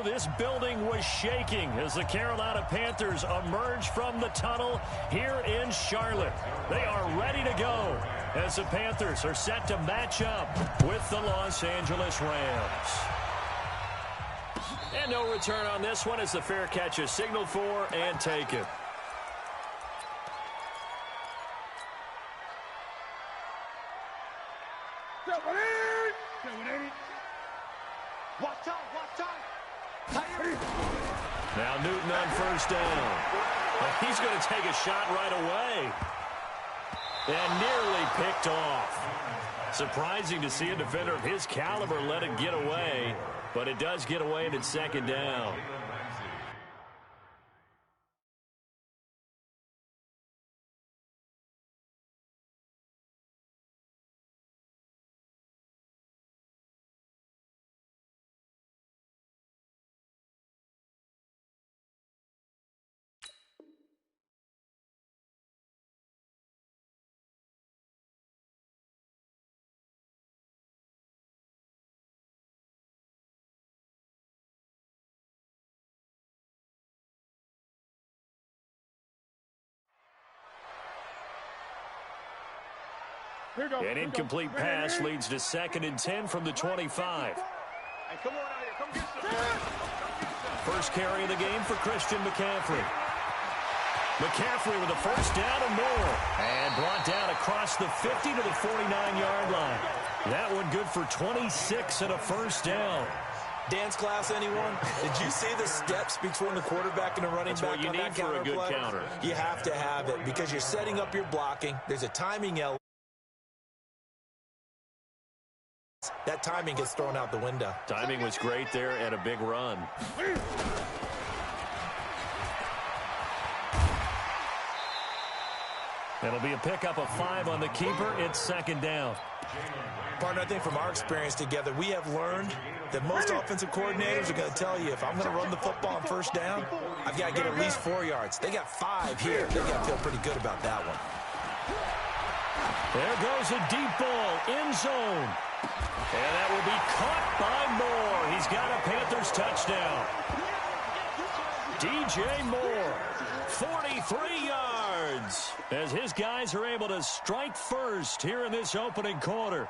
this building was shaking as the Carolina Panthers emerge from the tunnel here in Charlotte. They are ready to go as the Panthers are set to match up with the Los Angeles Rams. And no return on this one as the fair catch is signaled for and taken. Now Newton on first down. He's going to take a shot right away. And nearly picked off. Surprising to see a defender of his caliber let it get away. But it does get away and it's second down. An incomplete pass leads to 2nd and 10 from the 25. First carry of the game for Christian McCaffrey. McCaffrey with a first down and more. And brought down across the 50 to the 49-yard line. That one good for 26 and a first down. Dance class, anyone? Did you see the steps between the quarterback and the running back on that counter play? That's what you need for a good counter. You have to have it because you're setting up your blocking. There's a timing element. That timing gets thrown out the window. Timing was great there and a big run. It'll be a pickup of 5 on the keeper. It's second down. Partner, I think from our experience together, we have learned that most offensive coordinators are going to tell you, if I'm going to run the football on first down, I've got to get at least 4 yards. They got 5 here. They got to feel pretty good about that one. There goes a deep ball, end zone. And that will be caught by Moore. He's got a Panthers touchdown. DJ Moore, 43 yards, as his guys are able to strike first here in this opening quarter.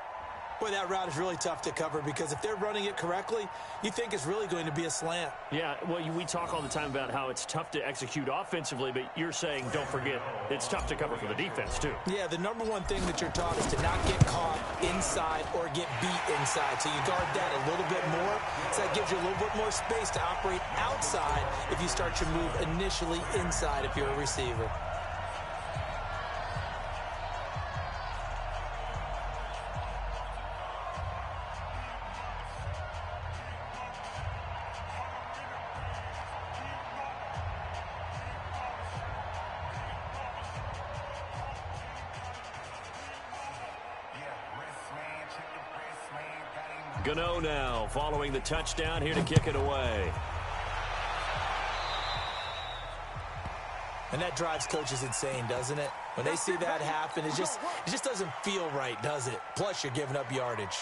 Boy, that route is really tough to cover because if they're running it correctly, you think it's really going to be a slant. Yeah, well, we talk all the time about how it's tough to execute offensively, but you're saying, don't forget, it's tough to cover for the defense, too. Yeah, the number one thing that you're taught is to not get caught inside or get beat inside. So you guard that a little bit more. So that gives you a little bit more space to operate outside if you start your move initially inside if you're a receiver. Gano now following the touchdown here to kick it away. And that drives coaches insane, doesn't it? When they see that happen, it just doesn't feel right, does it? Plus, you're giving up yardage.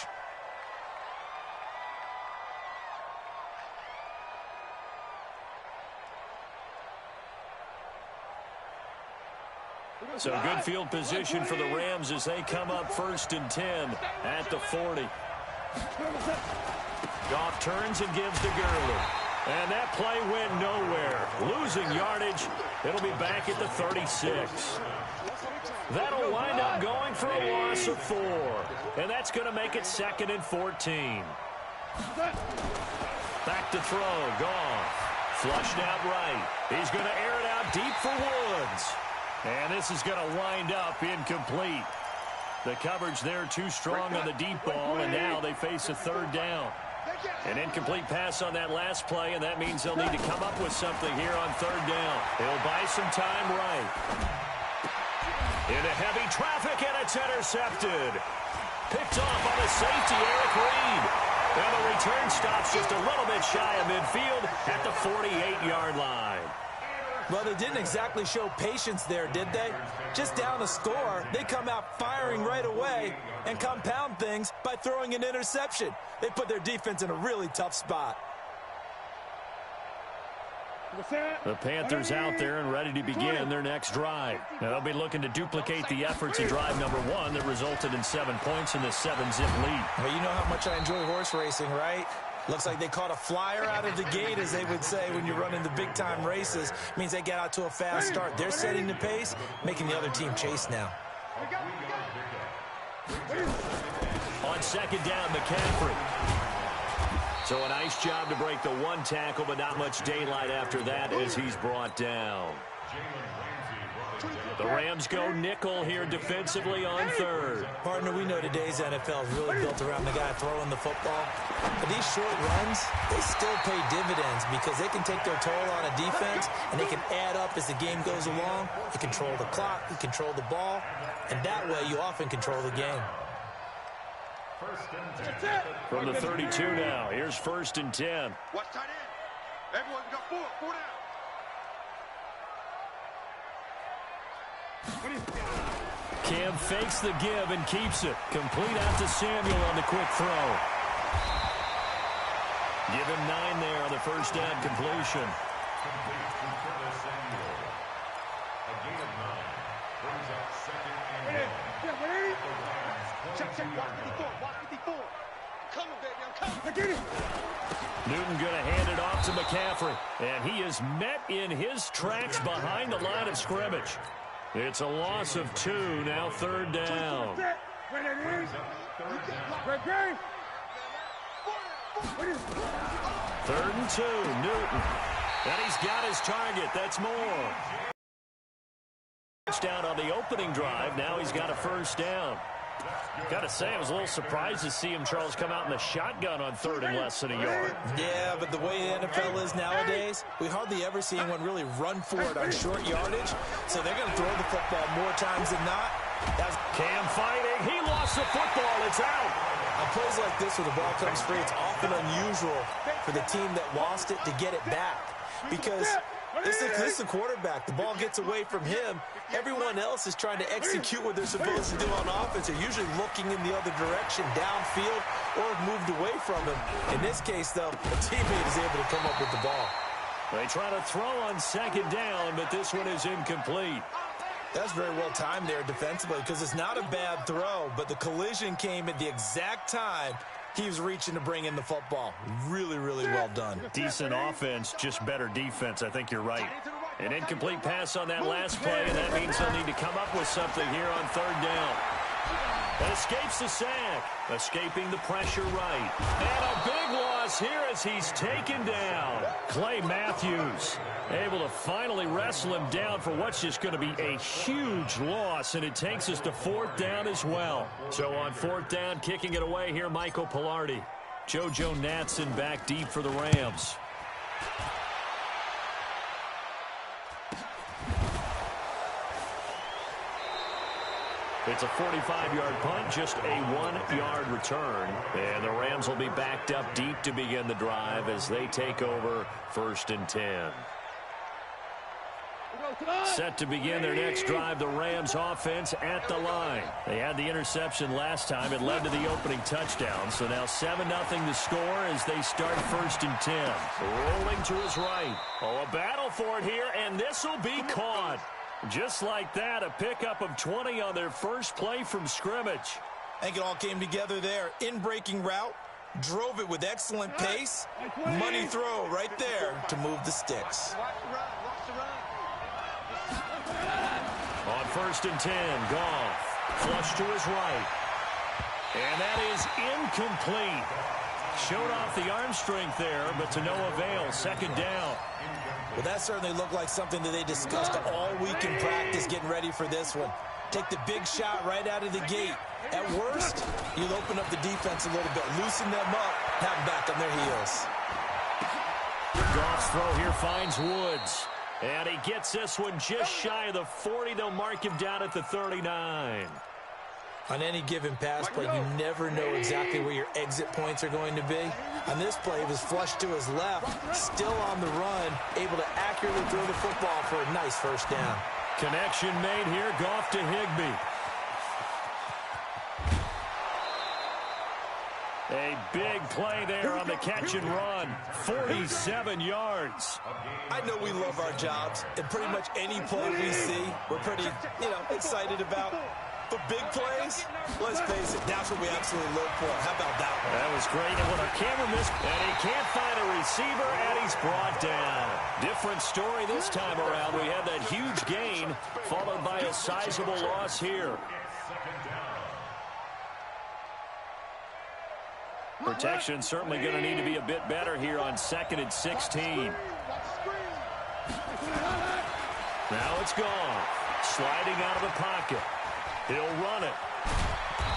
So good field position for the Rams as they come up 1st and 10 at the 40. Goff turns and gives to Gurley. And that play went nowhere. Losing yardage. It'll be back at the 36. That'll wind up going for a loss of 4. And that's going to make it 2nd and 14. Back to throw. Goff. Flushed out right. He's going to air it out deep for Woods. And this is going to wind up incomplete. The coverage there too strong on the deep ball, and now they face a 3rd down. An incomplete pass on that last play, and that means they'll need to come up with something here on 3rd down. They'll buy some time right. Into heavy traffic, and it's intercepted. Picked off on a safety, Eric Reed. And the return stops just a little bit shy of midfield at the 48-yard line. Well, they didn't exactly show patience there, did they? Just down a score, they come out firing right away and compound things by throwing an interception. They put their defense in a really tough spot. The Panthers out there and ready to begin their next drive. Now, they'll be looking to duplicate the efforts in drive number 1 that resulted in 7 points in this 7-zip lead. Well, you know how much I enjoy horse racing, right? Looks like they caught a flyer out of the gate, as they would say when you're running the big-time races. Means they get out to a fast start. They're setting the pace, making the other team chase now. On second down, McCaffrey. So a nice job to break the 1 tackle, but not much daylight after that as he's brought down. The Rams go nickel here defensively on third. Partner, we know today's NFL is really built around the guy throwing the football. But these short runs, they still pay dividends because they can take their toll on a defense, and they can add up as the game goes along. You control the clock, you control the ball, and that way you often control the game. From the 32 now, here's 1st and 10. Watch tight end. Everyone got 4 down. Cam fakes the give and keeps it. Complete out to Samuel on the quick throw. Give him 9 there on the first down completion. Newton going to hand it off to McCaffrey. And he is met in his tracks behind the line of scrimmage. It's a loss of 2, now 3rd down. 3rd and 2, Newton. And he's got his target. That's more. Touchdown on the opening drive. Now he's got a 1st down. Got to say, I was a little surprised to see him, Charles, come out in the shotgun on 3rd and less than a yard. Yeah, but the way the NFL is nowadays, we hardly ever see anyone really run for it on short yardage. So they're going to throw the football more times than not. Cam fighting. He lost the football. It's out. On plays like this where the ball comes free, it's often unusual for the team that lost it to get it back. Because this is the quarterback. The ball gets away from him. Everyone else is trying to execute what they're supposed to do on offense. They're usually looking in the other direction, downfield, or have moved away from him. In this case, though, a teammate is able to come up with the ball. They try to throw on 2nd down, but this one is incomplete. That's very well timed there defensively because it's not a bad throw, but the collision came at the exact time he was reaching to bring in the football. Really, really well done. Decent offense, just better defense. I think you're right. An incomplete pass on that last play, and that means they'll need to come up with something here on 3rd down. And escapes the sack, escaping the pressure right. And a big loss here as he's taken down. Clay Matthews able to finally wrestle him down for what's just going to be a huge loss, and it takes us to 4th down as well. So on 4th down, kicking it away here, Michael Pilardi. JoJo Natson back deep for the Rams. It's a 45-yard punt, just a 1-yard return. And the Rams will be backed up deep to begin the drive as they take over 1st and 10. Set to begin their next drive, the Rams offense at the line. They had the interception last time. It led to the opening touchdown. So now 7-0 the score as they start 1st and 10. Rolling to his right. Oh, a battle for it here, and this will be caught. Just like that, a pickup of 20 on their first play from scrimmage. I think it all came together there. In-breaking route, drove it with excellent pace. Money throw right there to move the sticks. On 1st and 10, Goff. Flush to his right. And that is incomplete. Showed off the arm strength there, but to no avail. 2nd down. Well, that certainly looked like something that they discussed all week in practice getting ready for this one. Take the big shot right out of the gate. At worst, you'll open up the defense a little bit, loosen them up, have them back on their heels. Goff's throw here finds Woods. And he gets this one just shy of the 40. They'll mark him down at the 39. On any given pass play, you never know exactly where your exit points are going to be. On this play, it was flushed to his left, still on the run, able to accurately throw the football for a nice 1st down. Connection made here, Goff to Higbee. A Big play there on the catch and run. 47 yards. I know we love our jobs, and pretty much any play we see, we're pretty, excited about. But big plays, let's face it, that's what we absolutely live for. How about that one? That was great. And when our camera missed, and he can't find a receiver, and he's brought down. Different story this time around. We had that huge gain, followed by a sizable loss here. Protection certainly going to need to be a bit better here on 2nd and 16. Now it's gone. Sliding out of the pocket. He'll run it.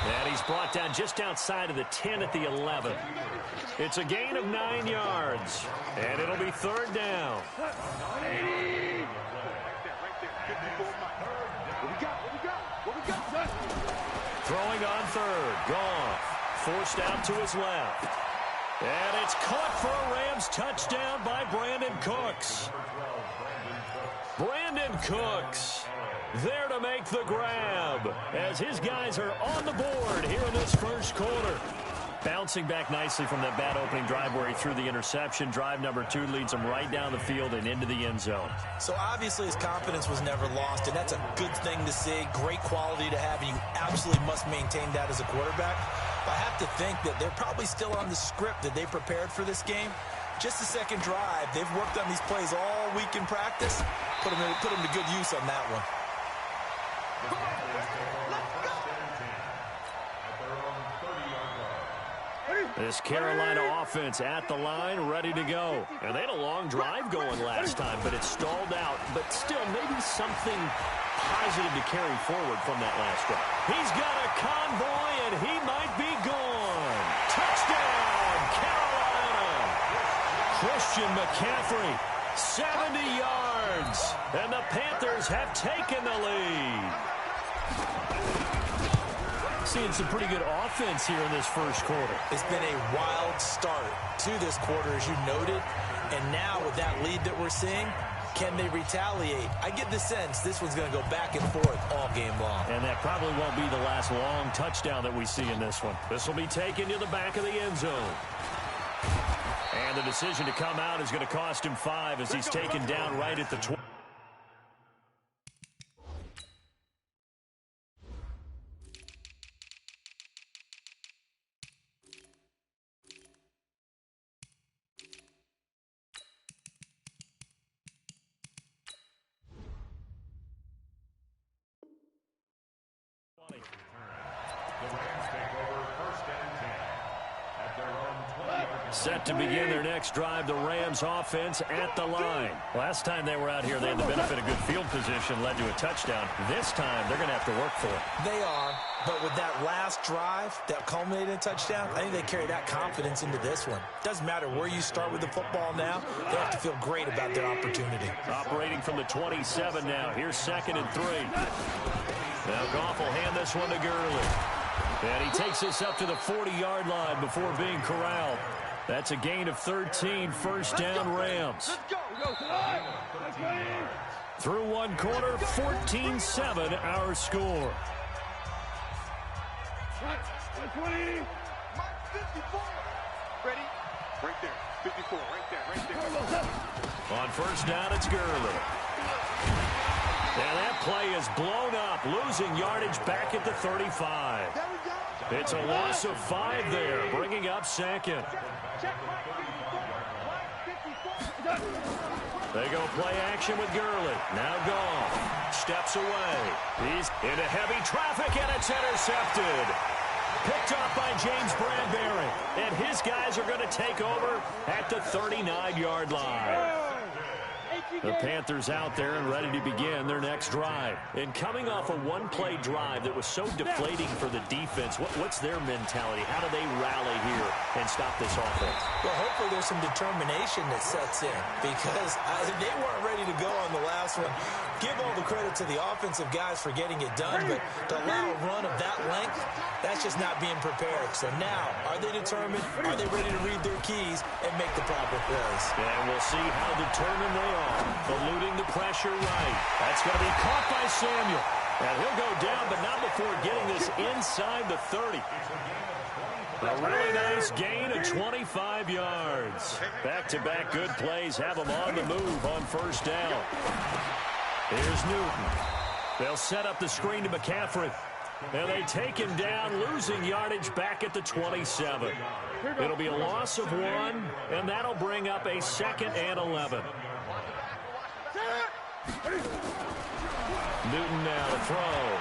And he's brought down just outside of the 10 at the 11. It's a gain of 9 yards. And it'll be 3rd down. Throwing on 3rd. Gone. Forced out to his left. And it's caught for a Rams touchdown by Brandon Cooks. Brandon Cooks there to make the grab as his guys are on the board here in this first quarter. Bouncing back nicely from that bad opening drive where he threw the interception. Drive number 2 leads him right down the field and into the end zone. So obviously his confidence was never lost, and that's a good thing to see. Great quality to have, and you absolutely must maintain that as a quarterback. I have to think that they're probably still on the script that they prepared for this game. Just the second drive. They've worked on these plays all week in practice. Put them to good use on that one. This Carolina offense at the line, ready to go. And they had a long drive going last time, but it stalled out. But still, maybe something positive to carry forward from that last drive. He's got a convoy, and he might be gone. Touchdown, Carolina. Christian McCaffrey, 70 yards. And the Panthers have taken the lead. Seeing some pretty good offense here in this first quarter. It's been a wild start to this quarter, as you noted. And now with that lead that we're seeing, can they retaliate? I get the sense this one's going to go back and forth all game long. And that probably won't be the last long touchdown that we see in this one. This will be taken to the back of the end zone. And the decision to come out is going to cost him 5 as he's taken down right at the 20. Set to begin their next drive, the Rams offense at the line. Last time they were out here, they had the benefit of good field position, led to a touchdown. This time, they're going to have to work for it. They are, but with that last drive that culminated in a touchdown, I think they carry that confidence into this one. Doesn't matter where you start with the football now, they have to feel great about their opportunity. Operating from the 27 now. Here's 2nd and 3. Now Goff will hand this one to Gurley. And he takes this up to the 40-yard line before being corralled. That's a gain of 13, 1st down Rams. Through one quarter, 14-7 our score. Ready? Right there. 54, right there. On 1st down, it's Gurley. And that play is blown up, losing yardage back at the 35. It's a loss of 5 there, bringing up 2nd. They go play action with Gurley. Now Goff steps away. He's into heavy traffic, and it's intercepted. Picked off by James Bradbury. And his guys are going to take over at the 39-yard line. The Panthers out there and ready to begin their next drive. And coming off a one-play drive that was so deflating for the defense, what's their mentality? How do they rally here and stop this offense? Well, hopefully there's some determination that sets in because they weren't ready to go on the last one. Give all the credit to the offensive guys for getting it done, but to allow a run of that length, that's just not being prepared. So now, are they determined? Are they ready to read their keys and make the proper plays? And we'll see how determined they are. Eluding the pressure right. That's going to be caught by Samuel. And he'll go down, but not before getting this inside the 30. A really nice gain of 25 yards. Back-to-back good plays have them on the move on first down. Here's Newton. They'll set up the screen to McCaffrey. And they take him down, losing yardage back at the 27. It'll be a loss of 1, and that'll bring up a 2nd and 11. Newton now to throw.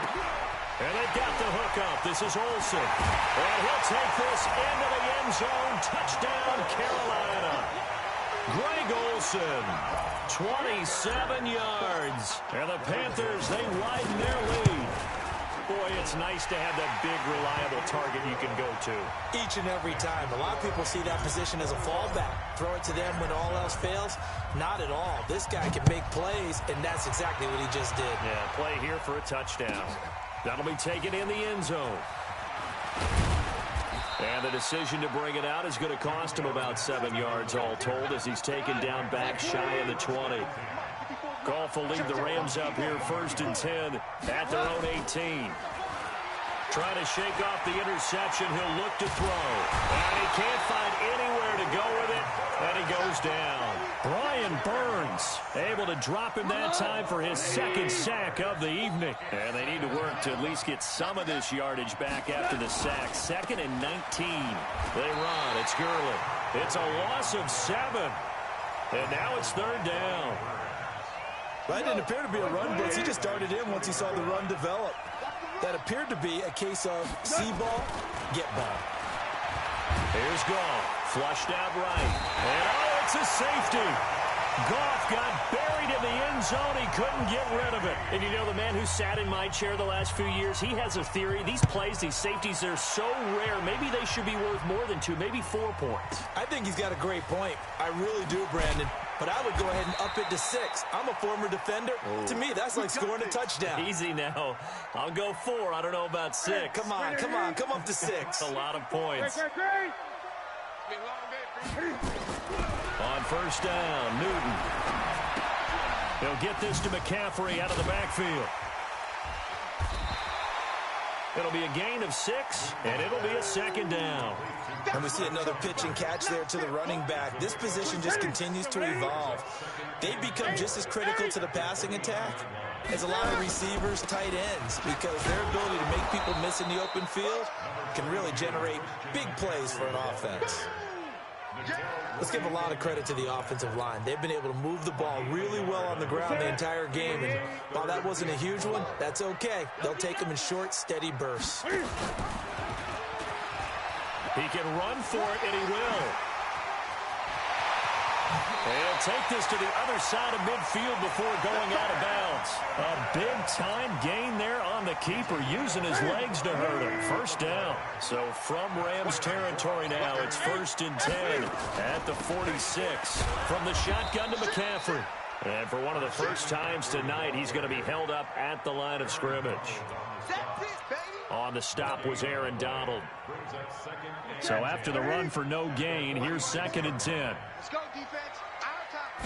And they've got the hook up. This is Olsen. And he'll take this into the end zone. Touchdown, Carolina. Greg Olsen, 27 yards. And the Panthers, they widen their lead. Boy, it's nice to have that big, reliable target you can go to. Each and every time. A lot of people see that position as a fallback. Throw it to them when all else fails. Not at all. This guy can make plays, and that's exactly what he just did. Yeah, play here for a touchdown. That'll be taken in the end zone. And the decision to bring it out is going to cost him about 7 yards all told as he's taken down back shy of the 20. Goff will lead the Rams up here 1st and 10 at their own 18. Trying to shake off the interception. He'll look to throw. And he can't find anywhere to go with it. And he goes down. Brian Burns able to drop him that time for his 2nd sack of the evening. And they need to work to at least get some of this yardage back after the sack. 2nd and 19. They run. It's Gurley. It's a loss of 7. And now it's 3rd down. That didn't appear to be a run blitz. He just darted in once he saw the run develop. That appeared to be a case of see ball, get ball. Here's Goff, flushed out right. And oh, it's a safety. Goff got buried in the end zone. He couldn't get rid of it. And you know, the man who sat in my chair the last few years, he has a theory. These plays, these safeties, they're so rare. Maybe they should be worth more than 2, maybe 4 points. I think he's got a great point. I really do, Brandon. But I would go ahead and up it to 6. I'm a former defender. Oh. To me, that's like scoring a touchdown. Easy now. I'll go 4. I don't know about 6. Come on. Come up to 6. That's a lot of points. On first down, Newton. He'll get this to McCaffrey out of the backfield. It'll be a gain of 6, and it'll be a 2nd down. And we see another pitch and catch there to the running back. This position just continues to evolve. They've become just as critical to the passing attack as a lot of receivers, tight ends, because their ability to make people miss in the open field can really generate big plays for an offense. Let's give a lot of credit to the offensive line. They've been able to move the ball really well on the ground the entire game. And while that wasn't a huge one, that's okay. They'll take them in short, steady bursts. He can run for it, and he will. He'll take this to the other side of midfield before going out of bounds. A big-time gain there on the keeper, using his legs to hurt him. First down. So from Rams territory now, it's 1st and 10 at the 46. From the shotgun to McCaffrey. And for one of the first times tonight, he's going to be held up at the line of scrimmage. On the stop was Aaron Donald. So after the run for no gain, here's 2nd and 10. Let's go, defense. Out of time.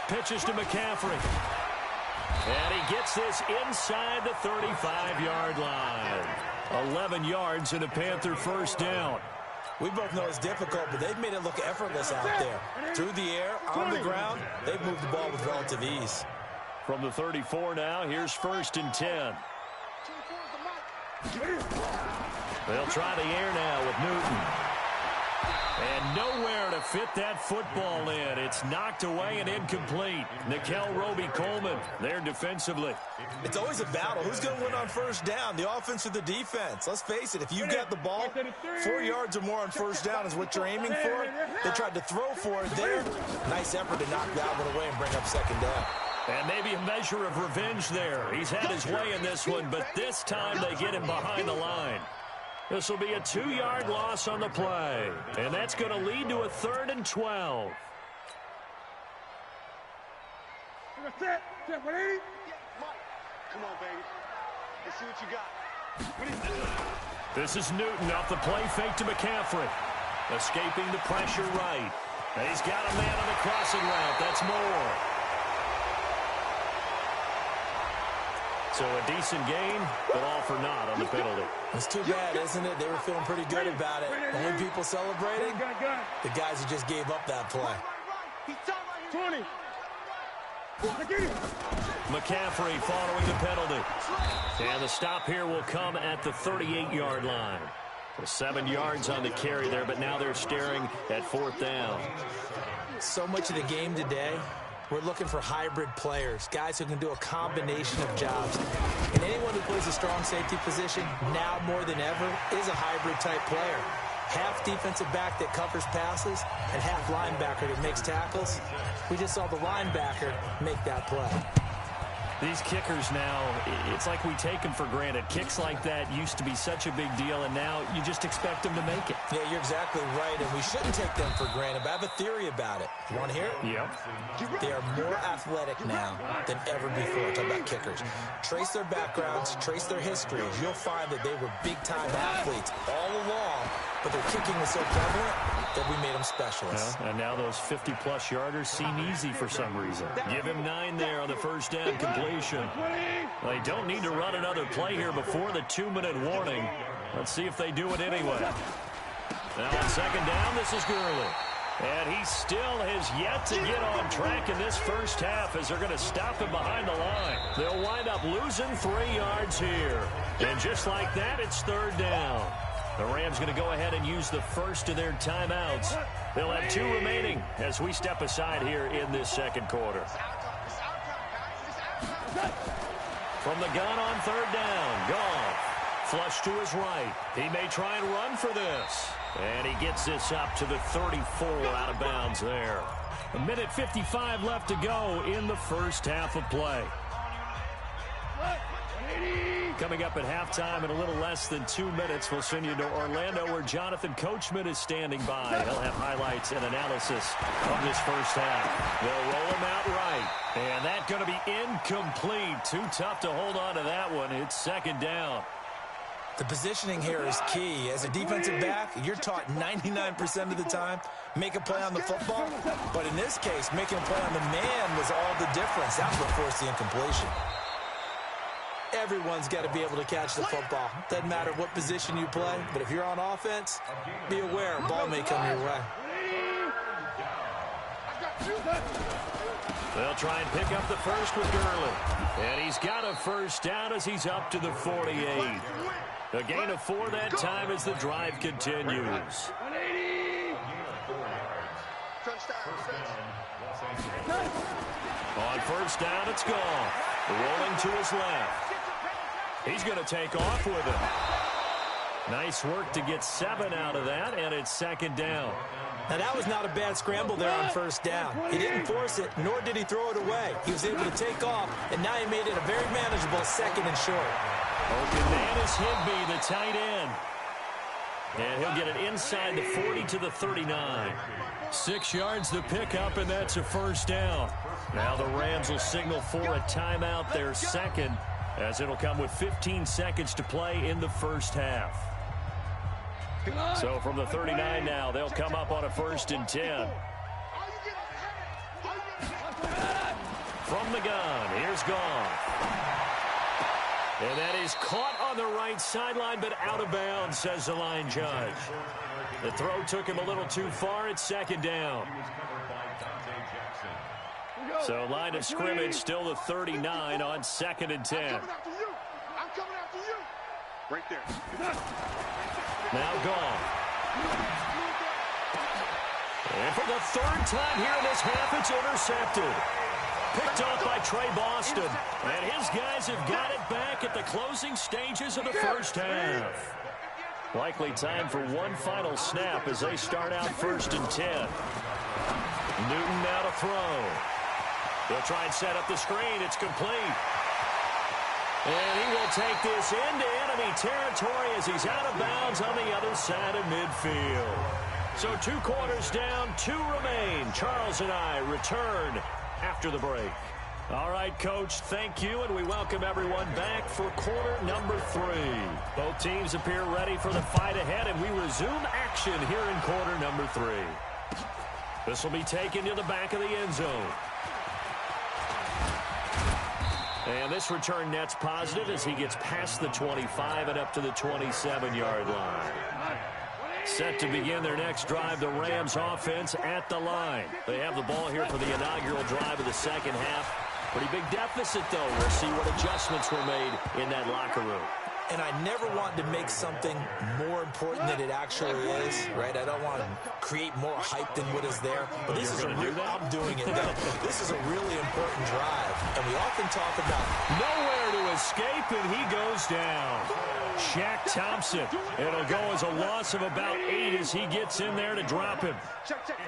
Pitches to McCaffrey. And he gets this inside the 35-yard line. 11 yards and a Panther first down. We both know it's difficult, but they've made it look effortless out there. Through the air, on the ground, they've moved the ball with relative ease. From the 34 now, here's 1st and 10. They'll try the air now with Newton. And nowhere to fit that football in. It's knocked away and incomplete. Nickel Roby-Coleman there defensively. It's always a battle. Who's going to win on first down, the offense or the defense? Let's face it, if you got the ball, 4 yards or more on first down is what you're aiming for. They tried to throw for it there. Nice effort to knock that one away and bring up 2nd down. And maybe a measure of revenge there. He's had his way in this one, but this time they get him behind the line. This will be a 2-yard loss on the play. And that's going to lead to a 3rd and 12. Come on, baby. Let's see what you got. This is Newton off the play fake to McCaffrey. Escaping the pressure right. And he's got a man on the crossing route. That's Moore. So a decent gain, but all for naught on the penalty. It's too bad, isn't it? They were feeling pretty good about it. Only people celebrating, the guys who just gave up that play. 20. McCaffrey following the penalty. And the stop here will come at the 38-yard line. 7 yards on the carry there, but now they're staring at 4th down. So much of the game today, we're looking for hybrid players, guys who can do a combination of jobs. And anyone who plays a strong safety position, now more than ever, is a hybrid-type player. Half defensive back that covers passes and half linebacker that makes tackles. We just saw the linebacker make that play. These kickers now, it's like we take them for granted. Kicks like that used to be such a big deal, and now you just expect them to make it. Yeah, you're exactly right, and we shouldn't take them for granted, but I have a theory about it. You want to hear it? Yep. They are more athletic now than ever before. Talk about kickers. Trace their backgrounds, trace their histories. You'll find that they were big-time athletes all along, but their kicking was so prevalent that we made them specialists. And now those 50-plus yarders seem easy for some reason. Give him 9 there on the first down completion. They don't need to run another play here before the 2-minute warning. Let's see if they do it anyway. Now on second down, this is Gurley. And he still has yet to get on track in this first half as they're going to stop him behind the line. They'll wind up losing 3 yards here. And just like that, it's 3rd down. The Rams going to go ahead and use the first of their timeouts. They'll have 2 remaining as we step aside here in this second quarter. From the gun on 3rd down, Goff. Flush to his right. He may try and run for this. And he gets this up to the 34 out of bounds there. 1:55 left to go in the first half of play. Coming up at halftime in a little less than 2 minutes, we'll send you to Orlando where Jonathan Coachman is standing by. He'll have highlights and analysis of this first half. They'll roll him out right. And that's going to be incomplete. Too tough to hold on to that one. It's 2nd down. The positioning here is key. As a defensive back, you're taught 99% of the time, make a play on the football. But in this case, making a play on the man was all the difference. That's what forced the incompletion. Everyone's got to be able to catch the football. Doesn't matter what position you play, but if you're on offense, be aware, ball may come your way. They'll try and pick up the first with Gurley. And he's got a first down as he's up to the 48. A gain of 4 that time as the drive continues. On first down, it's gone. Rolling to his left. He's going to take off with him. Nice work to get 7 out of that, and it's 2nd down. Now, that was not a bad scramble there on first down. He didn't force it, nor did he throw it away. He was able to take off, and now he made it a very manageable 2nd and short. Open man is Higbee, the tight end. And he'll get it inside the 40 to the 39. 6 yards to pick up, and that's a first down. Now the Rams will signal for a timeout, their 2nd, as it'll come with 15 seconds to play in the first half. So from the 39 now, they'll come up on a 1st and 10. From the gun, here's Goff. And that is caught on the right sideline, but out of bounds, says the line judge. The throw took him a little too far. It's 2nd down. So line of scrimmage, still the 39 on 2nd and 10. I'm coming after you. Right there. Now Goff. And for the 3rd time here in this half, it's intercepted. Picked off by Trey Boston. And his guys have got it back at the closing stages of the first half. Likely time for one final snap as they start out 1st and 10. Newton now to throw. They'll try and set up the screen. It's complete. And he will take this into enemy territory as he's out of bounds on the other side of midfield. So 2 quarters down, 2 remain. Charles and I return after the break. All right, Coach, thank you, and we welcome everyone back for quarter number 3. Both teams appear ready for the fight ahead, and we resume action here in quarter number 3. This will be taken to the back of the end zone. And this return net's positive as he gets past the 25 and up to the 27-yard line. Set to begin their next drive, the Rams offense at the line. They have the ball here for the inaugural drive of the second half. Pretty big deficit, though. We'll see what adjustments were made in that locker room. And I never want to make something more important than it actually is, right? I don't want to create more hype than what is there. But this is a real, I'm doing it now. This is a really important drive. And we often talk about nowhere to escape, and he goes down. Shaq Thompson. It'll go as a loss of about 8 as he gets in there to drop him.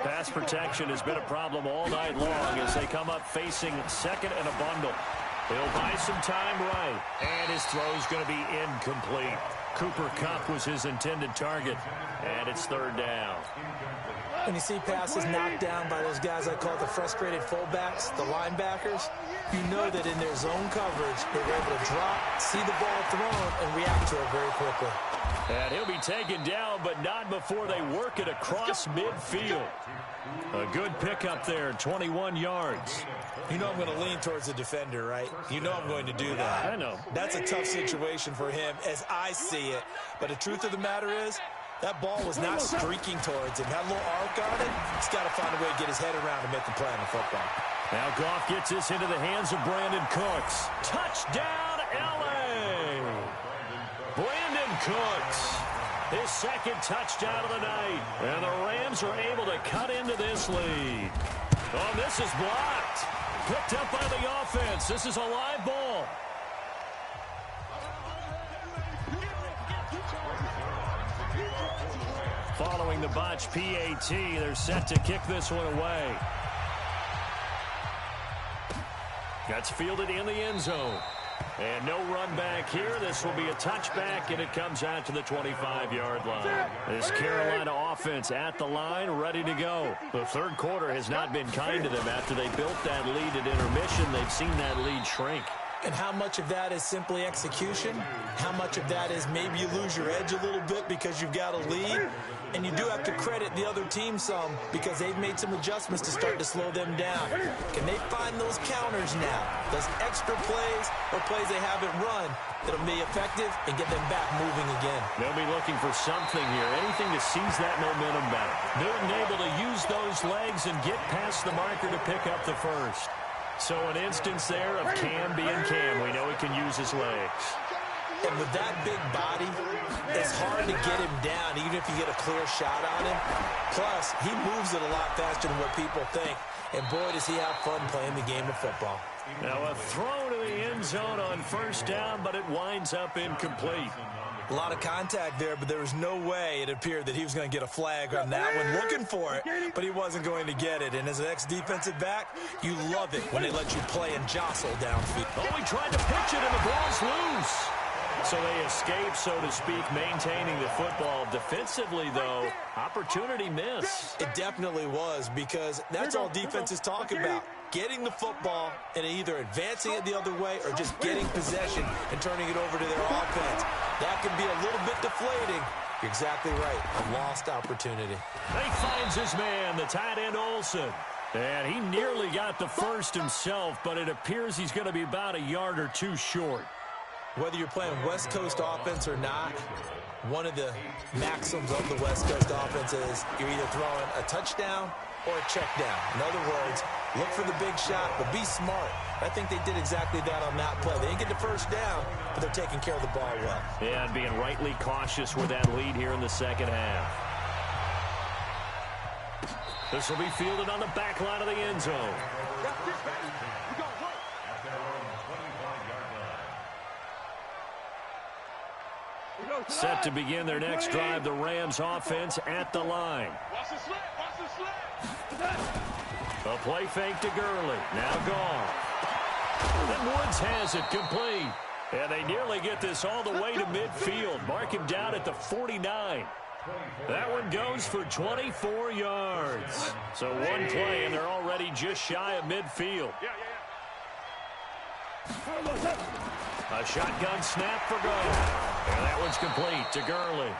Pass protection has been a problem all night long as they come up facing second and a bundle. He'll buy some time right, and his throw's going to be incomplete. Cooper Kupp was his intended target, and it's third down. When you see passes knocked down by those guys I call the frustrated fullbacks, the linebackers, you know that in their zone coverage, they're able to drop, see the ball thrown, and react to it very quickly. And he'll be taken down, but not before they work it across midfield. A good pickup there, 21 yards. You know I'm going to lean towards the defender, right? You know I'm going to do that. I know. That's a tough situation for him as I see it. But the truth of the matter is, that ball was not streaking towards him. Had a little arc on it. He's got to find a way to get his head around and make the play on the football. Now Goff gets this into the hands of Brandon Cooks. Touchdown, L.A. Brandon Cooks. His second touchdown of the night. And the Rams are able to cut into this lead. Oh, this is blocked. Picked up by the offense. This is a live ball. Following the botch PAT, they're set to kick this one away. That's fielded in the end zone. And no run back here. This will be a touchback, and it comes out to the 25-yard line. This Carolina offense at the line, ready to go. The third quarter has not been kind to them after they built that lead at intermission. They've seen that lead shrink. And how much of that is simply execution? How much of that is maybe you lose your edge a little bit because you've got a lead? And you do have to credit the other team some because they've made some adjustments to start to slow them down. Can they find those counters now? Those extra plays or plays they haven't run that'll be effective and get them back moving again? They'll be looking for something here, anything to seize that momentum back. Newton able to use those legs and get past the marker to pick up the first. So an instance there of Cam being Cam. We know he can use his legs. And with that big body, it's hard to get him down, even if you get a clear shot on him. Plus, he moves it a lot faster than what people think. And boy, does he have fun playing the game of football. Now a throw to the end zone on first down, but it winds up incomplete. A lot of contact there, but there was no way it appeared that he was going to get a flag on that one. Looking for it, but he wasn't going to get it. And as an ex-defensive back, you love it when they let you play and jostle downfield. Oh, he tried to pitch it, and the ball's loose. So they escape, so to speak, maintaining the football. Defensively, though, opportunity miss. It definitely was, because that's all defenses talk about. Getting the football and either advancing it the other way or just getting possession and turning it over to their offense. That can be a little bit deflating. You're exactly right. A lost opportunity. He finds his man, the tight end Olsen. And he nearly got the first himself, but it appears he's going to be about a yard or two short. Whether you're playing West Coast offense or not, one of the maxims of the West Coast offense is you're either throwing a touchdown or a check down. In other words, look for the big shot, but be smart. I think they did exactly that on that play. They didn't get the first down, but they're taking care of the ball well. Yeah, and being rightly cautious with that lead here in the second half. This will be fielded on the back line of the end zone. Set to begin their next drive, the Rams offense at the line. A play fake to Gurley. Now gone. Then Woods has it complete. And they nearly get this all the way to midfield. Mark him down at the 49. That one goes for 24 yards. So one play, and they're already just shy of midfield. A shotgun snap for goal. And that one's complete to Gurley.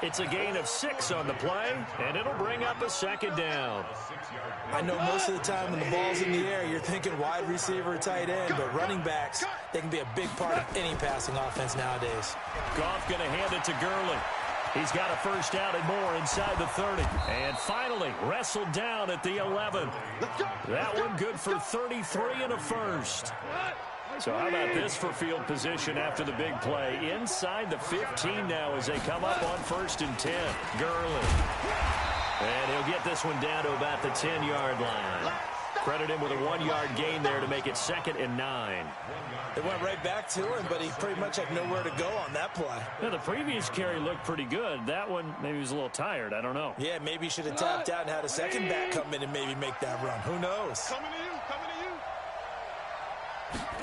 It's a gain of 6 on the play, and it'll bring up a second down. I know most of the time when the ball's in the air, you're thinking wide receiver or tight end, but running backs, they can be a big part of any passing offense nowadays. Goff going to hand it to Gurley. He's got a first down and more inside the 30. And finally, wrestled down at the 11. That one good for 33 and a first. So how about this for field position after the big play? Inside the 15 now as they come up on 1st and 10. Gurley. And he'll get this one down to about the 10-yard line. Credit him with a 1-yard gain there to make it 2nd and 9. It went right back to him, but he pretty much had nowhere to go on that play. Yeah, the previous carry looked pretty good. That one, maybe he was a little tired. I don't know. Yeah, maybe he should have tapped out and had a second back come in and maybe make that run. Who knows? Coming to you, coming to you.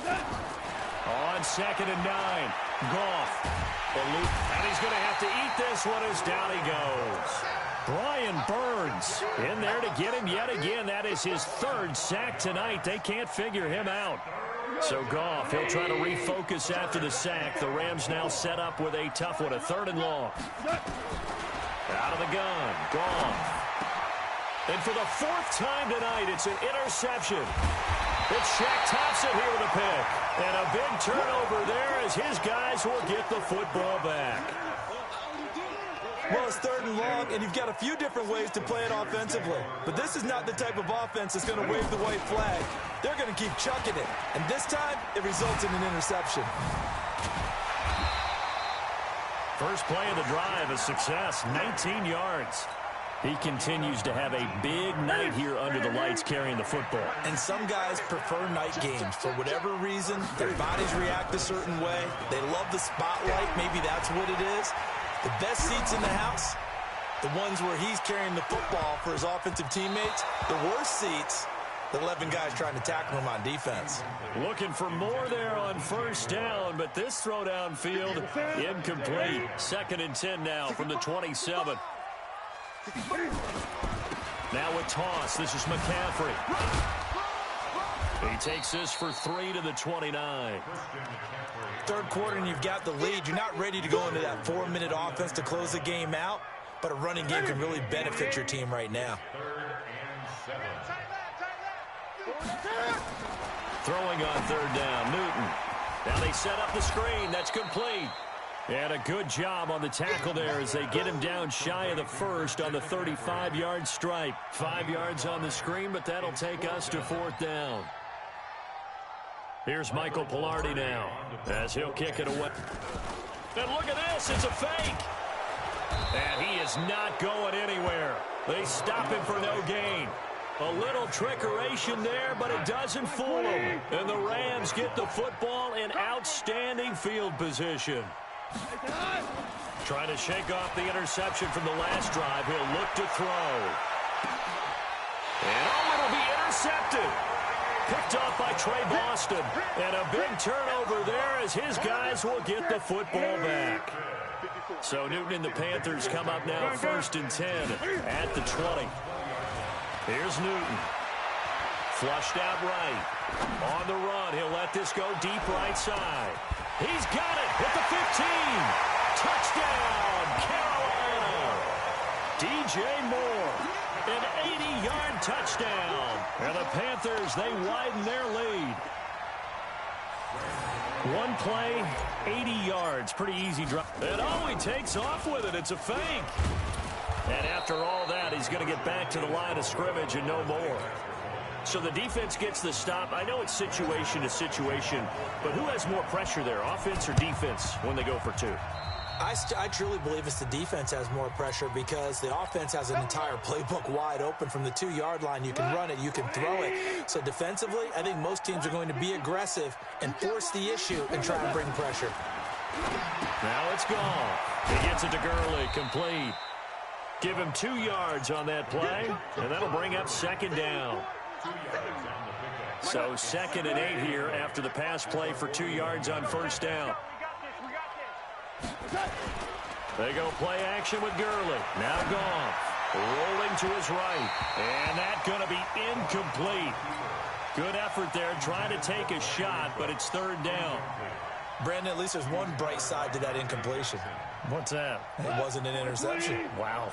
On 2nd and 9, Goff. And he's going to have to eat this one as down he goes. Brian Burns in there to get him yet again. That is his 3rd sack tonight. They can't figure him out. So Goff, he'll try to refocus after the sack. The Rams now set up with a tough one, a 3rd and long. Out of the gun, Goff. And for the 4th time tonight, it's an interception. It's Shaq Thompson here with a pick. And a big turnover there as his guys will get the football back. Well, it's 3rd and long, and you've got a few different ways to play it offensively. But this is not the type of offense that's going to wave the white flag. They're going to keep chucking it. And this time, it results in an interception. First play of the drive, a success, 19 yards. He continues to have a big night here under the lights carrying the football. And some guys prefer night games. For whatever reason, their bodies react a certain way. They love the spotlight. Maybe that's what it is. The best seats in the house, the ones where he's carrying the football for his offensive teammates. The worst seats, the 11 guys trying to tackle him on defense. Looking for more there on 1st down, but this throw downfield incomplete. 2nd and 10 now from the 27. Now with toss, this is McCaffrey. He takes this for 3 to the 29. 3rd quarter and you've got the lead. You're not ready to go into that 4-minute offense to close the game out, but a running game can really benefit your team right now. Throwing on 3rd down, Newton. Now they set up the screen. That's complete. And a good job on the tackle there as they get him down shy of the 1st on the 35-yard stripe. 5 yards on the screen, but that'll take us to 4th down. Here's Michael Pilardi now as he'll kick it away. And look at this. It's a fake. And he is not going anywhere. They stop him for no gain. A little trickeration there, but it doesn't fool him. And the Rams get the football in outstanding field position. Trying to shake off the interception from the last drive. He'll look to throw. And it'll be intercepted. Picked off by Trey Boston. And a big turnover there as his guys will get the football back. So Newton and the Panthers come up now 1st and 10 at the 20. Here's Newton. Flushed out right. On the run, he'll let this go deep right side. He's got it at the 15. Touchdown, Carolina. DJ Moore, an 80-yard touchdown. And the Panthers, they widen their lead. One play, 80 yards. Pretty easy drop. And he takes off with it. It's a fake. And after all that, he's going to get back to the line of scrimmage and no more. So the defense gets the stop. I know it's situation to situation, but who has more pressure there, offense or defense, when they go for 2? I truly believe it's the defense has more pressure because the offense has an entire playbook wide open from the 2-yard line. You can run it, you can throw it. So defensively, I think most teams are going to be aggressive and force the issue and try and bring pressure. Now it's gone. He gets it to Gurley, complete. Give him 2 yards on that play, and that'll bring up 2nd down. So 2nd and 8 here after the pass play for 2 yards on 1st down. They go play action with Gurley. Now Goff rolling to his right. And that's going to be incomplete. Good effort there trying to take a shot, but it's 3rd down. Brandon, at least there's one bright side to that incompletion. What's that? It wasn't an interception. Wow.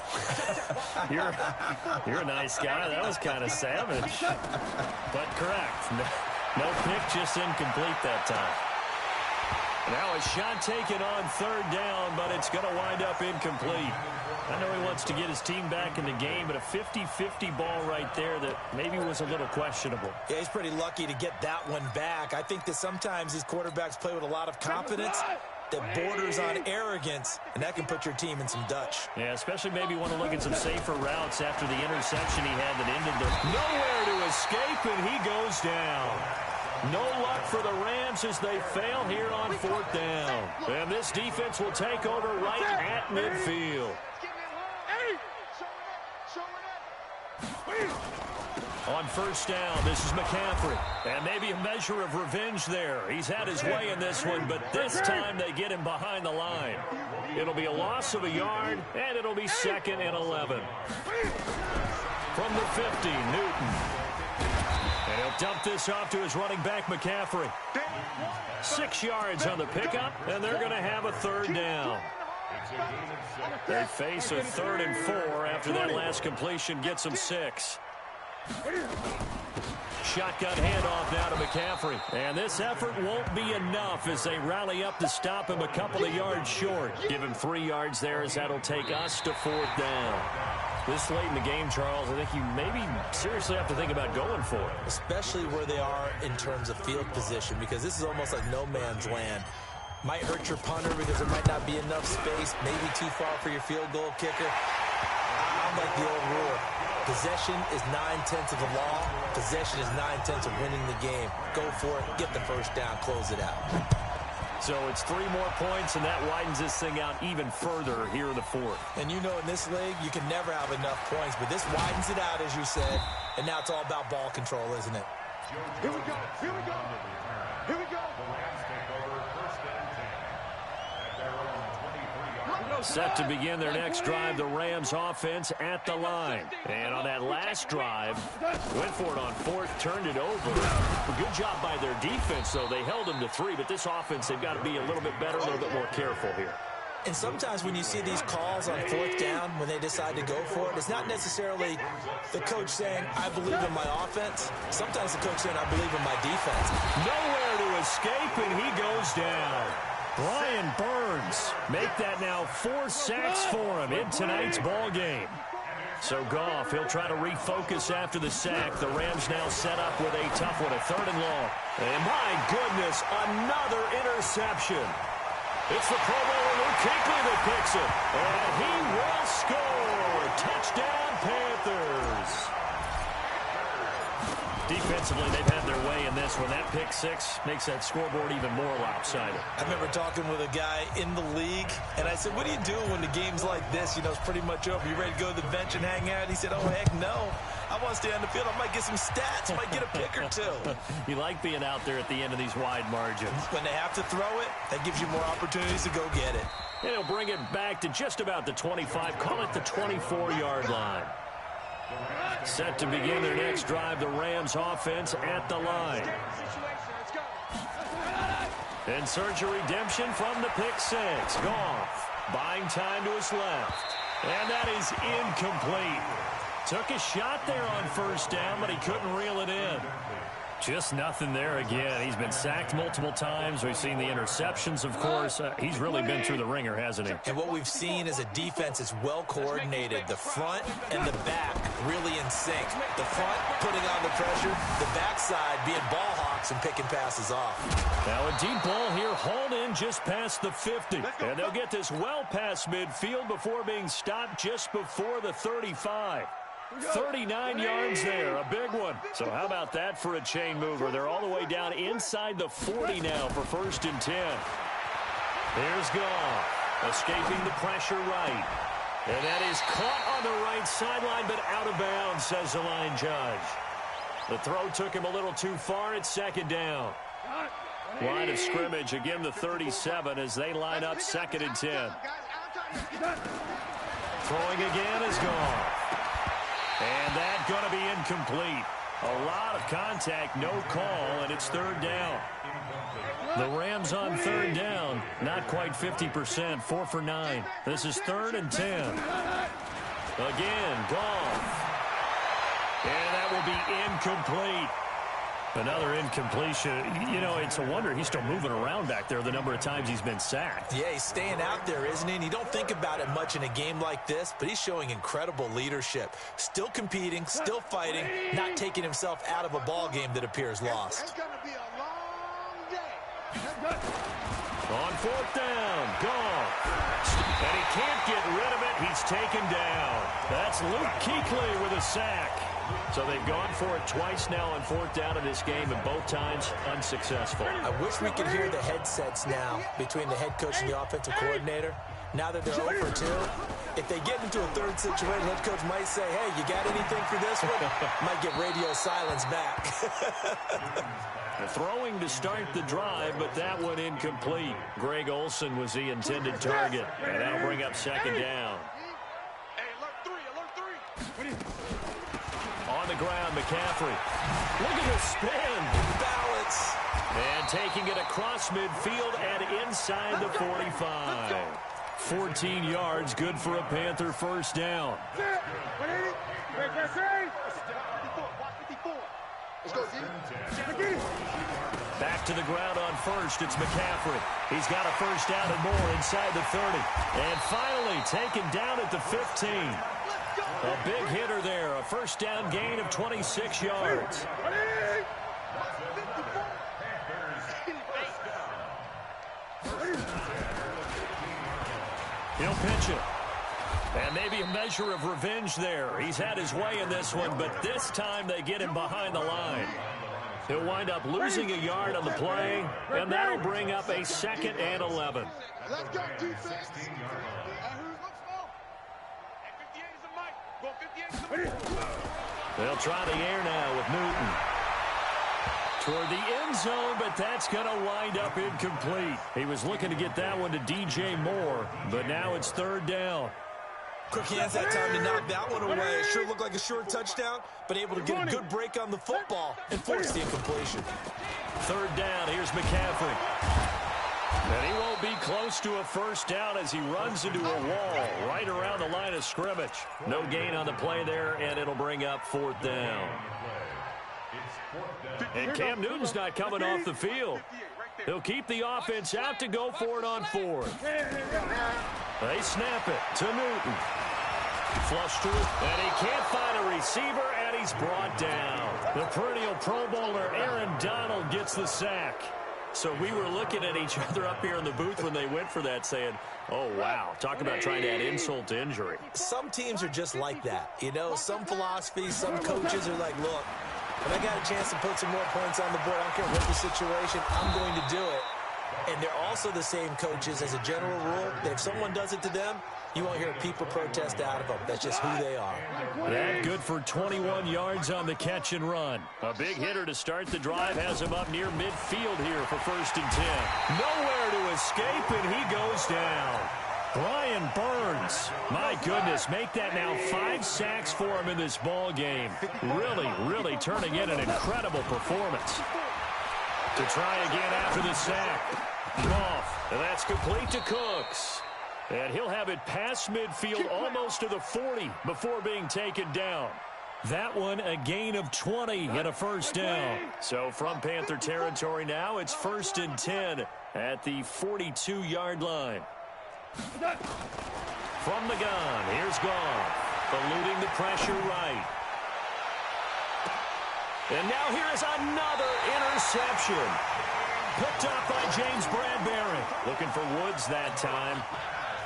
You're a nice guy. That was kind of savage. But correct. No pick, just incomplete that time. Now a shot taken on 3rd down, but it's going to wind up incomplete. I know he wants to get his team back in the game, but a 50-50 ball right there that maybe was a little questionable. Yeah, he's pretty lucky to get that one back. I think that sometimes these quarterbacks play with a lot of confidence that borders on arrogance, and that can put your team in some Dutch. Yeah, especially maybe want to look at some safer routes after the interception he had that ended the nowhere to escape, and he goes down. No luck for the Rams as they fail here on 4th down. And this defense will take over right at midfield. On 1st down, this is McCaffrey. And maybe a measure of revenge there. He's had his way in this one, but this time they get him behind the line. It'll be a loss of a yard, and it'll be 2nd and 11. From the 50, Newton. And he'll dump this off to his running back, McCaffrey. 6 yards on the pickup, and they're going to have a 3rd down. They face a 3rd and 4 after that last completion gets them 6. Shotgun handoff now to McCaffrey. And this effort won't be enough as they rally up to stop him a couple of yards short. Give him 3 yards there as that'll take us to 4th down. This late in the game, Charles, I think you maybe seriously have to think about going for it. Especially where they are in terms of field position, because this is almost like no man's land. Might hurt your punter because there might not be enough space, maybe too far for your field goal kicker. I'm like the old rule. Possession is 9/10 of the law. Possession is 9/10 of winning the game. Go for it, get the 1st down, close it out. So it's 3 more points, and that widens this thing out even further here in the 4th. And you know in this league, you can never have enough points, but this widens it out, as you said, and now it's all about ball control, isn't it? Here we go. Here we go. Here we go. Set to begin their next drive, the Rams offense at the line. And on that last drive, went for it on 4th, turned it over. A good job by their defense, though. They held them to 3, but this offense, they've got to be a little bit better, a little bit more careful here. And sometimes when you see these calls on 4th down, when they decide to go for it, it's not necessarily the coach saying, I believe in my offense. Sometimes the coach saying, I believe in my defense. Nowhere to escape, and he goes down. Brian Burns make that now 4 sacks for him in tonight's ball game. So Goff, he'll try to refocus after the sack. The Rams now set up with a tough one, a 3rd and long. And my goodness, another interception. It's the Pro Bowler Luke Kuechly that picks it. And he will score. Touchdown, Panthers. Defensively, they've had their way in this one. That pick 6 makes that scoreboard even more lopsided. I remember talking with a guy in the league, and I said, what do you do when the game's like this? You know, it's pretty much over. You ready to go to the bench and hang out? He said, oh, heck no. I want to stay on the field. I might get some stats. I might get a pick or 2. You like being out there at the end of these wide margins. When they have to throw it, that gives you more opportunities to go get it. And he'll bring it back to just about the 25. Call it the 24-yard line. Set to begin their next drive, the Rams offense at the line. And search a redemption from the pick 6. Goff buying time to his left. And that is incomplete. Took a shot there on 1st down, but he couldn't reel it in. Just nothing there again. He's been sacked multiple times. We've seen the interceptions, of course. He's really been through the ringer, hasn't he? And what we've seen is a defense that's well coordinated. The front and the back really in sync. The front putting on the pressure. The backside being ball hawks and picking passes off. Now a deep ball here hauled in just past the 50. And they'll get this well past midfield before being stopped just before the 35. 39 yards there, a big one. So how about that for a chain mover? They're all the way down inside the 40 now for 1st and 10. Here's Goff, escaping the pressure right. And that is caught on the right sideline, but out of bounds, says the line judge. The throw took him a little too far. It's 2nd down. Line of scrimmage, again the 37 as they line up 2nd and 10. Throwing again is Goff. And that's going to be incomplete. A lot of contact, no call, and it's third down. The Rams on third down, not quite 50%, 4 for 9. This is 3rd and 10. Again, Goff. And that will be incomplete. Another incompletion. You know, it's a wonder he's still moving around back there the number of times he's been sacked. Yeah, he's staying out there, isn't he? And you don't think about it much in a game like this, but he's showing incredible leadership. Still competing, still fighting, not taking himself out of a ball game that appears lost. It's going to be a long day. On 4th down, Goff. And he can't get rid of it. He's taken down. That's Luke Kuechly with a sack. So they've gone for it twice now on 4th down in this game, and both times unsuccessful. I wish we could hear the headsets now between the head coach and the offensive coordinator. Now that they're 0 for 2, if they get into a third situation, head coach might say, hey, you got anything for this one? Might get radio silence back. Throwing to start the drive, but that one incomplete. Greg Olsen was the intended target, and that'll bring up 2nd down. On the ground, McCaffrey. Look at the spin. Balance. And taking it across midfield and inside the 45. 14 yards, good for a Panther first down. Back to the ground on first. It's McCaffrey. He's got a first down and more inside the 30. And finally taken down at the 15. A big hitter there. A first down gain of 26 yards. He'll pitch it. And maybe a measure of revenge there. He's had his way in this one, but this time they get him behind the line. He'll wind up losing a yard on the play, and that'll bring up a 2nd and 11. Let's go, defense. They'll try the air now with Newton. Toward the end zone, but that's going to wind up incomplete. He was looking to get that one to DJ Moore, but now it's 3rd down. Quick hands that time to knock that one away. It sure looked like a short touchdown, but able to get a good break on the football and force the incompletion. 3rd down, here's McCaffrey. And he won't be close to a first down as he runs into a wall right around the line of scrimmage. No gain on the play there, and it'll bring up 4th down. And Cam Newton's not coming off the field. He'll keep the offense out to go for it on 4th. They snap it to Newton. Flush to it, and he can't find a receiver, and he's brought down. The perennial Pro Bowler Aaron Donald gets the sack. So we were looking at each other up here in the booth when they went for that saying, oh, wow, talk about trying to add insult to injury. Some teams are just like that. You know, some philosophies, some coaches are like, look, if I got a chance to put some more points on the board, I don't care what the situation, I'm going to do it. And they're also the same coaches as a general rule that if someone does it to them, you won't hear people protest out of them. That's just who they are. That good for 21 yards on the catch and run. A big hitter to start the drive has him up near midfield here for 1st and 10. Nowhere to escape, and he goes down. Brian Burns, my goodness, make that now 5 sacks for him in this ball game. Really turning in an incredible performance. To try again after the sack. Goff, and that's complete to Cooks. And he'll have it past midfield almost to the 40 before being taken down. That one a gain of 20 and a first down. So from Panther territory now, it's 1st and 10 at the 42-yard line. From the gun, here's Goff, eluding the pressure right. And now here is another interception. Picked up by James Bradbury. Looking for Woods that time.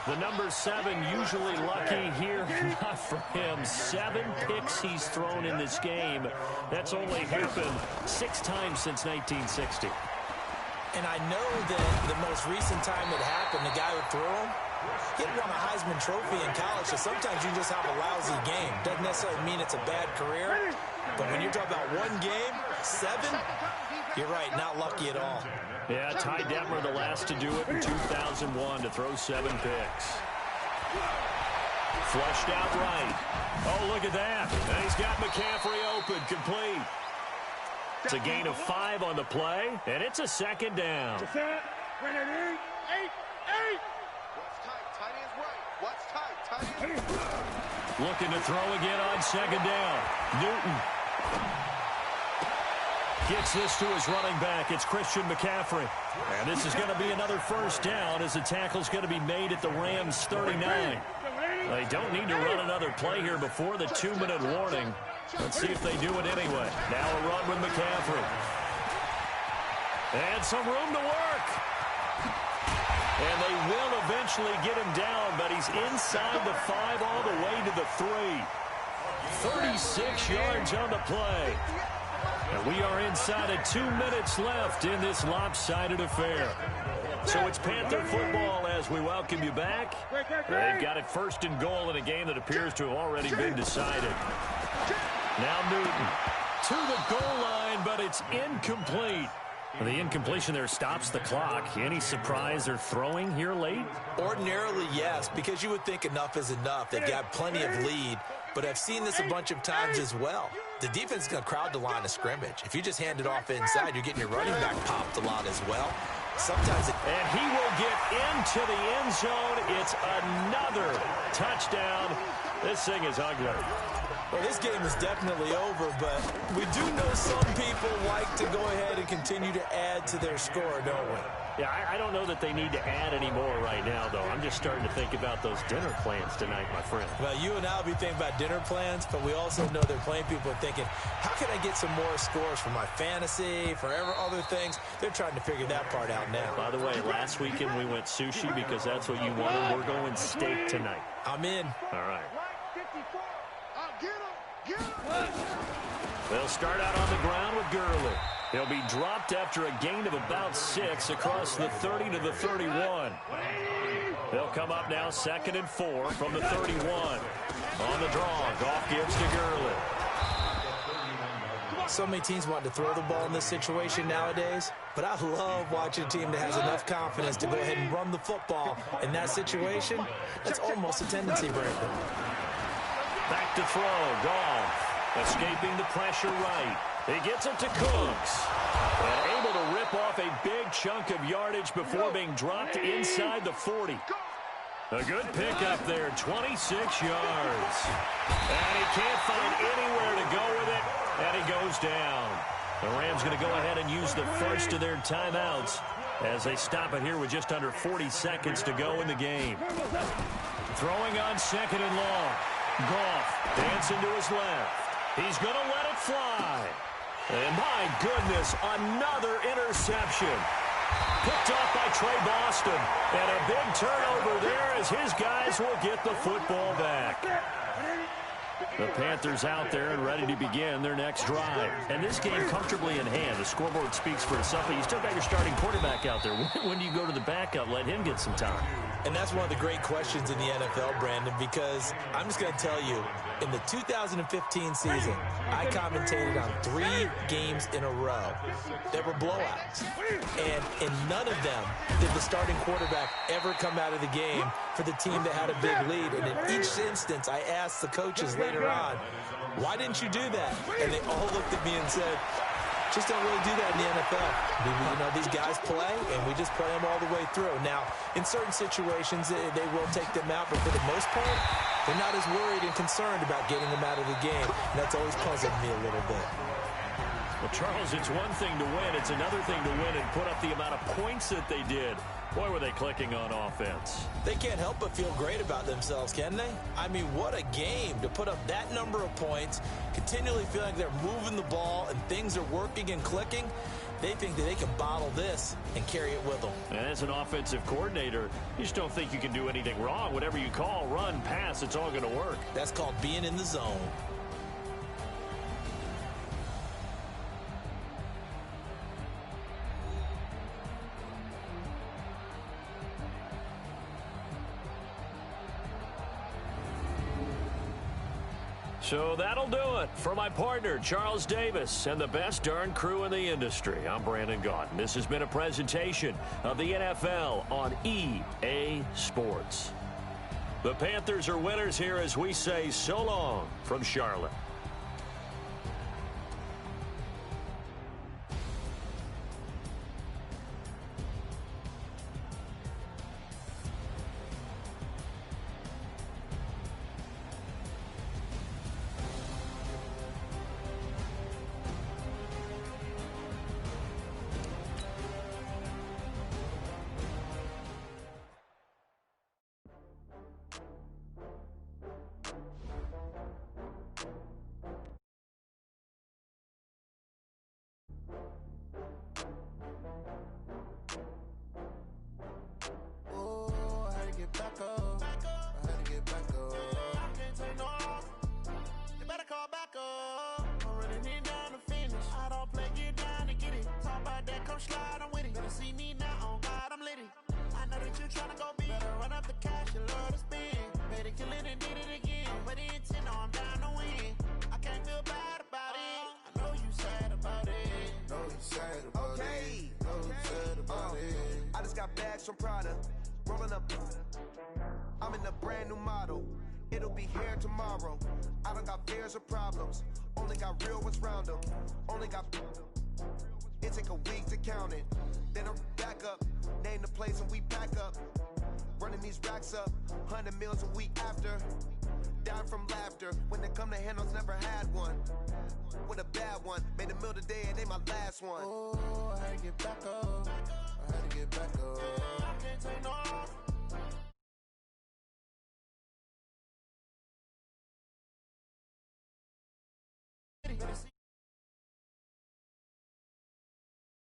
The number 7 usually lucky here. Not for him. 7 picks he's thrown in this game. That's only happened 6 times since 1960. And I know that the most recent time it happened, the guy who threw him, he had won a Heisman Trophy in college, so sometimes you just have a lousy game. Doesn't necessarily mean it's a bad career, but when you're talking about one game, 7, you're right, not lucky at all. Yeah, Ty Detmer the last to do it in 2001 to throw 7 picks. Flushed out right. Oh, look at that. And he's got McCaffrey open, complete. It's a gain of 5 on the play, and it's a second down. What's tight? Tight ends right. What's tight? Tight ends right. Looking to throw again on second down. Newton gets this to his running back. It's Christian McCaffrey. And this is going to be another first down as the tackle's going to be made at the Rams' 39. They don't need to run another play here before the 2-minute warning. Let's see if they do it anyway. Now a run with McCaffrey. And some room to work. And they will eventually get him down, but he's inside the 5 all the way to the 3. 36 yards on the play. And we are inside of 2 minutes left in this lopsided affair. So it's Panther football as we welcome you back. They've got it first and goal in a game that appears to have already been decided. Now Newton to the goal line, but it's incomplete. The incompletion there stops the clock. Any surprise they're throwing here late? Ordinarily, yes, because you would think enough is enough. They've got plenty of lead, but I've seen this a bunch of times as well. The defense is going to crowd the line of scrimmage. If you just hand it off inside, you're getting your running back popped a lot as well. Sometimes and he will get into the end zone. It's another touchdown. This thing is ugly. Well, this game is definitely over, but we do know some people like to go ahead and continue to add to their score, don't we? Yeah, I don't know that they need to add any more right now, though. I'm just starting to think about those dinner plans tonight, my friend. Well, you and I will be thinking about dinner plans, but we also know they're playing people are thinking, how can I get some more scores for my fantasy, for other things? They're trying to figure that part out now. By the way, last weekend we went sushi because that's what you wanted. We're going steak tonight. I'm in. All right. Get him. They'll start out on the ground with Gurley. He'll be dropped after a gain of about 6 across the 30 to the 31. They'll come up now 2nd and 4 from the 31. On the draw, Goff gives to Gurley. So many teams want to throw the ball in this situation nowadays, but I love watching a team that has enough confidence to go ahead and run the football. In that situation, that's almost a tendency breaker. Back to throw, Goff. Escaping the pressure right. He gets it to Cooks. And able to rip off a big chunk of yardage before being dropped inside the 40. A good pickup there, 26 yards. And he can't find anywhere to go with it, and he goes down. The Rams going to go ahead and use the first of their timeouts as they stop it here with just under 40 seconds to go in the game. Throwing on 2nd and long. Goff dancing to his left. He's going to let it fly. And my goodness, another interception. Picked off by Trey Boston. And a big turnover there as his guys will get the football back. The Panthers out there and ready to begin their next drive. And this game comfortably in hand. The scoreboard speaks for itself, but you still got your starting quarterback out there. When do you go to the backup? Let him get some time. And that's one of the great questions in the NFL, Brandon, because I'm just going to tell you, in the 2015 season, I commentated on 3 games in a row that were blowouts. And in none of them did the starting quarterback ever come out of the game for the team that had a big lead. And in each instance, I asked the coaches later on, why didn't you do that? And they all looked at me and said, just don't really do that in the NFL. You know, these guys play, and we just play them all the way through. Now, in certain situations, they will take them out, but for the most part, they're not as worried and concerned about getting them out of the game. And that's always puzzled me a little bit. Well, Charles, it's one thing to win. It's another thing to win and put up the amount of points that they did. Boy, were they clicking on offense. They can't help but feel great about themselves, can they? I mean, what a game to put up that number of points, continually feeling like they're moving the ball and things are working and clicking. They think that they can bottle this and carry it with them. And as an offensive coordinator, you just don't think you can do anything wrong. Whatever you call, run, pass, it's all going to work. That's called being in the zone. So that'll do it for my partner, Charles Davis, and the best darn crew in the industry. I'm Brandon Gaunt. This has been a presentation of the NFL on EA Sports. The Panthers are winners here as we say so long from Charlotte. Slide, I'm with it. Better see me now, on God, I'm litty. I know that you tryna go big. Better run up the cash, you love to spend. Better kill it and did it again. But intent, no, I'm down to win. I can't feel bad about it. I know you sad about it. Know you sad about it. Know you sad about it. I just got bags from Prada. Rolling up. I'm in a brand new model. It'll be here tomorrow. I don't got fears or problems. Only got real ones round them. Only got... It take a week to count it. Then I'm back up. Name the place and we pack up. Running these racks up. 100 meals a week after. Down from laughter. When they come to handles, never had one. With a bad one. Made a meal today and they my last one. Oh, I had to get back up. I had to get back up. I can't take no off.